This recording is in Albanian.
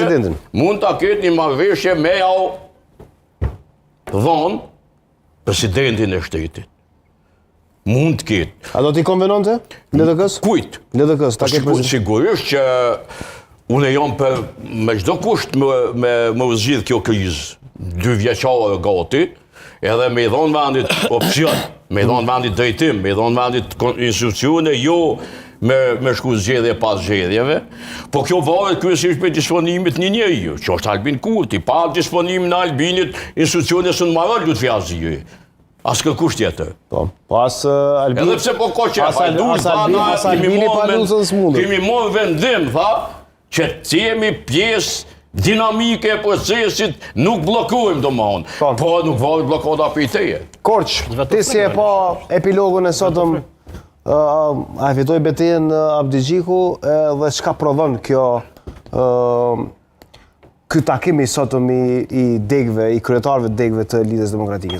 presidentin. Mund ta ketë një marrëveshje me au dhonë presidentin e shtetit. Mund të ketë. A do t'i konvenonte? LDK-s? Kujt? LDK-s, ta ketë president. Sigurisht që unë jam për me çdo kusht me zgjidh kjo krizë 2 vjeçare gati, edhe me i dhonë vendit opcion, me i dhonë vendit drejtim, me i dhonë vendit institucione, jo me shku zgjedhje pas zgjedhjeve, po kjo varet kryesisht me disponimit një njeriu, që është Albin Kurti, pa disponimin e Albinit, institucione së në marrë Lutfi Azije. As kërkush tjetër. Po, pas Albin... Edhe pse po ko që kemi morë vendim, tha, që të jemi pjesë dinamike e procesit, nuk blokojmë domthon, po nuk varet blokada për teje. Korç, ti si e pa epilogun e sotëm, a e fitoi betejën Abdi Xhiku dhe çka prodhon ky takim i sotëm i degëve, i kryetarëve të degëve të Lidhjes Demokratike?